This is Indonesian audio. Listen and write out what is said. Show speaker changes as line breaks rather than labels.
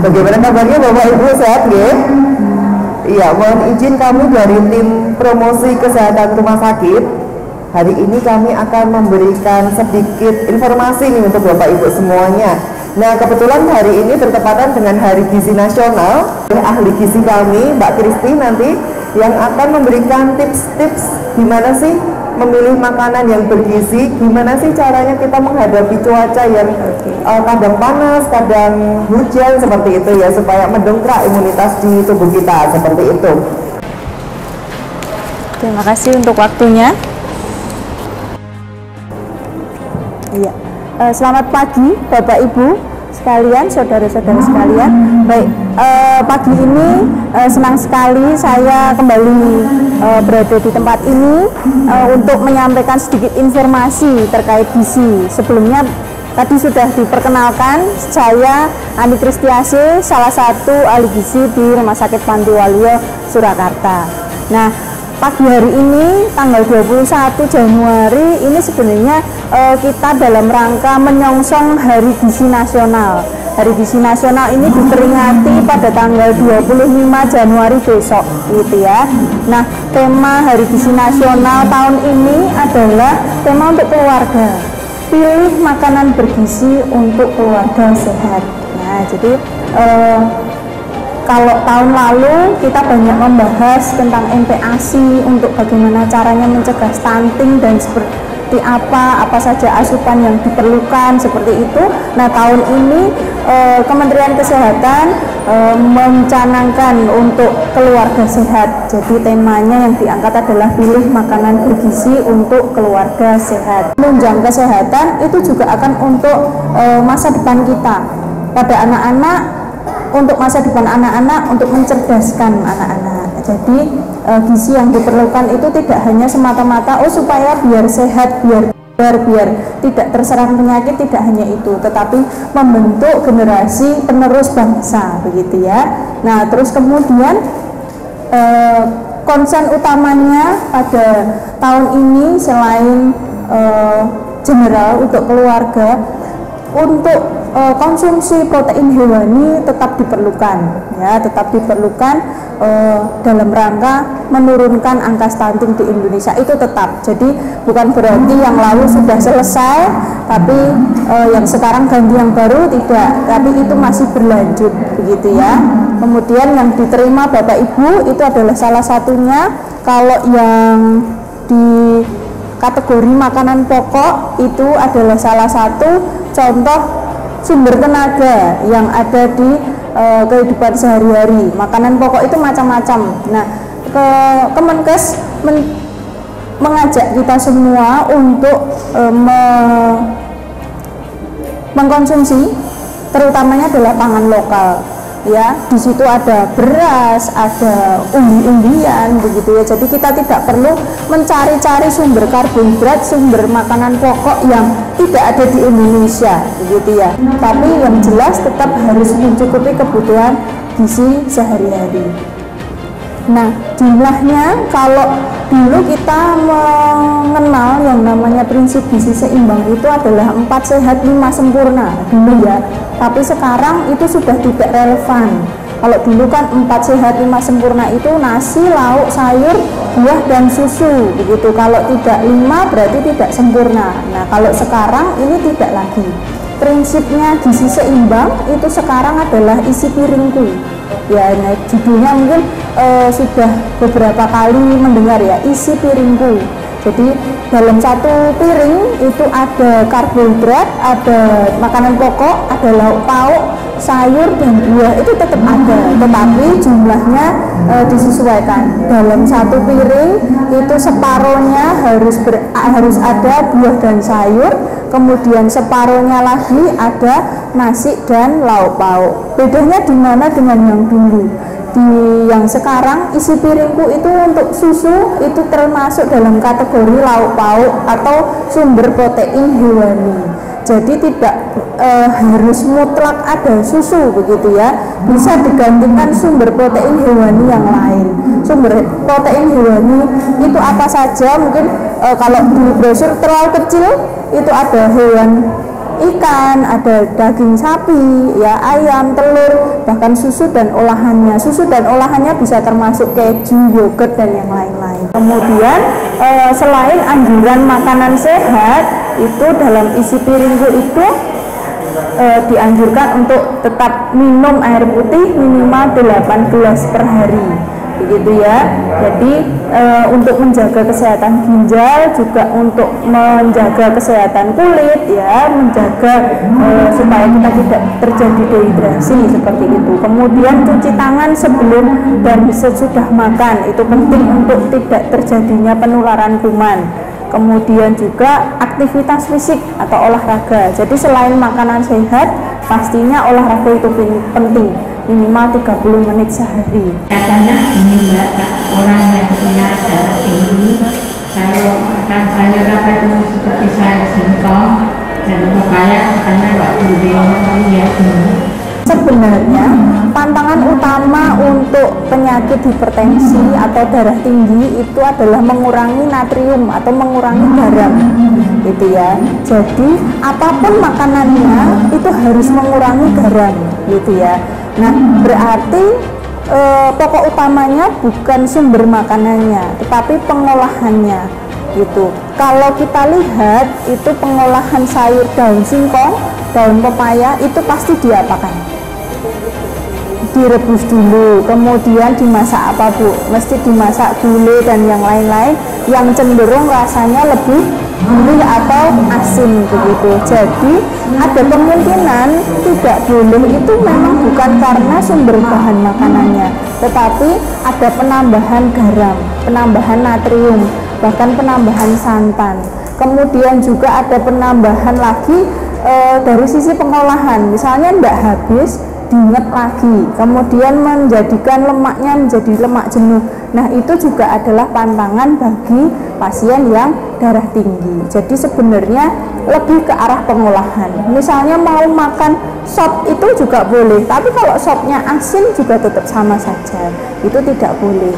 Bagaimana kabarnya Bapak Ibu, sehat ya? Iya, mohon izin kami dari tim promosi kesehatan rumah sakit. Hari ini kami akan memberikan sedikit informasi nih untuk Bapak Ibu semuanya. Nah, kebetulan hari ini bertepatan dengan Hari Gizi Nasional. Ahli gizi kami, Mbak Kristi nanti yang akan memberikan tips-tips gimana sih memilih makanan yang bergizi, gimana sih caranya kita menghadapi cuaca yang kadang panas, kadang hujan seperti itu ya, supaya mendongkrak imunitas di tubuh kita seperti itu.
Terima kasih untuk waktunya. Iya. Selamat pagi Bapak Ibu sekalian, saudara-saudara sekalian. Baik, pagi ini senang sekali saya kembali berada di tempat ini untuk menyampaikan sedikit informasi terkait gizi. Sebelumnya tadi sudah diperkenalkan, saya Ani Kristiase, salah satu ahli gizi di Rumah Sakit Panti Waluyo, Surakarta. Nah, pagi hari ini tanggal 21 Januari ini sebenarnya kita dalam rangka menyongsong Hari Gizi Nasional. Hari Gizi Nasional ini diperingati pada tanggal 25 Januari besok gitu ya. Nah, tema Hari Gizi Nasional tahun ini adalah tema untuk keluarga. Pilih makanan bergizi untuk keluarga sehat. Nah, jadi kalau tahun lalu kita banyak membahas tentang MPASI untuk bagaimana caranya mencegah stunting dan seperti apa saja asupan yang diperlukan seperti itu. Nah, tahun ini Kementerian Kesehatan mencanangkan untuk keluarga sehat. Jadi temanya yang diangkat adalah pilih makanan bergizi untuk keluarga sehat. Menunjang kesehatan itu juga akan untuk masa depan kita pada anak-anak, untuk masa depan anak-anak, untuk mencerdaskan anak-anak. Jadi gizi yang diperlukan itu tidak hanya semata-mata supaya biar sehat, biar tidak terserang penyakit, tidak hanya itu, tetapi membentuk generasi penerus bangsa begitu ya. Nah, terus kemudian konsen utamanya pada tahun ini selain general untuk keluarga, untuk konsumsi protein hewani tetap diperlukan ya, tetap diperlukan dalam rangka menurunkan angka stunting di Indonesia itu tetap. Jadi bukan berarti yang lalu sudah selesai tapi yang sekarang ganti yang baru, tidak, tapi itu masih berlanjut begitu ya. Kemudian yang diterima Bapak Ibu itu adalah salah satunya, kalau yang di kategori makanan pokok itu adalah salah satu contoh sumber tenaga yang ada di kehidupan sehari-hari. Makanan pokok itu macam-macam. Nah, Kemenkes mengajak kita semua untuk mengkonsumsi, terutamanya adalah pangan lokal. Ya, di situ ada beras, ada umbi-umbian begitu ya. Jadi kita tidak perlu mencari-cari sumber karbohidrat, sumber makanan pokok yang tidak ada di Indonesia begitu ya. Tapi yang jelas tetap harus mencukupi kebutuhan gizi sehari-hari. Nah, jumlahnya kalau dulu kita mengenal yang namanya prinsip gizi seimbang itu adalah 4 sehat 5 sempurna dulu ya. Tapi sekarang itu sudah tidak relevan. Kalau dulu kan 4 sehat 5 sempurna itu nasi, lauk, sayur, buah dan susu begitu. Kalau tidak 5 berarti tidak sempurna. Nah, kalau sekarang ini tidak lagi. Prinsipnya gizi seimbang itu sekarang adalah isi piringku. Ya, nah, judulnya mungkin sudah beberapa kali mendengar ya, isi piringku. Jadi dalam satu piring itu ada karbohidrat, ada makanan pokok, ada lauk pauk, sayur dan buah, itu tetap ada, tetapi jumlahnya disesuaikan. Dalam satu piring itu separohnya harus ada buah dan sayur, kemudian separohnya lagi ada nasi dan lauk pauk. Bedanya di mana dengan yang dulu? Di yang sekarang isi piringku itu untuk susu itu termasuk dalam kategori lauk pauk atau sumber protein hewani. Jadi tidak harus mutlak ada susu begitu ya, bisa digantikan sumber protein hewani yang lain. Sumber protein hewani itu apa saja? Mungkin kalau di brosur terlalu kecil itu ada hewan ikan, ada daging sapi, ya ayam, telur, bahkan susu dan olahannya. Susu dan olahannya bisa termasuk keju, yogurt dan yang lain-lain. Kemudian selain anjuran makanan sehat, itu dalam isi piringku itu dianjurkan untuk tetap minum air putih minimal 8 gelas per hari, begitu ya. Jadi untuk menjaga kesehatan ginjal, juga untuk menjaga kesehatan kulit, ya, menjaga supaya kita tidak terjadi dehidrasi seperti itu. Kemudian cuci tangan sebelum dan sesudah makan, itu penting untuk tidak terjadinya penularan kuman. Kemudian juga aktivitas fisik atau olahraga. Jadi selain makanan sehat, pastinya olahraga itu penting, minimal 30 menit sehari.
Katanya ini Mbak, orang yang punya darah tinggi, kalau makan sayur apa itu seperti sayur singkong dan pepaya, katanya nggak boleh ya.
Sebenarnya tantangan utama untuk penyakit hipertensi atau darah tinggi itu adalah mengurangi natrium atau mengurangi garam, gitu ya. Jadi apapun makanannya itu harus mengurangi garam, gitu ya. Nah, berarti pokok utamanya bukan sumber makanannya, tetapi pengolahannya, gitu. Kalau kita lihat itu pengolahan sayur daun singkong, daun pepaya itu pasti diapakan? Direbus dulu, kemudian dimasak apa Bu? Mesti dimasak gulai dan yang lain-lain yang cenderung rasanya lebih gurih atau asin begitu. Jadi ada kemungkinan tidak boleh itu memang bukan karena sumber bahan makanannya, tetapi ada penambahan garam, penambahan natrium, bahkan penambahan santan. Kemudian juga ada penambahan lagi dari sisi pengolahan, misalnya tidak habis diingat lagi, kemudian menjadikan lemaknya menjadi lemak jenuh. Nah, itu juga adalah pantangan bagi pasien yang darah tinggi. Jadi sebenarnya lebih ke arah pengolahan. Misalnya mau makan sop itu juga boleh, tapi kalau sopnya asin juga tetap sama saja, itu tidak boleh.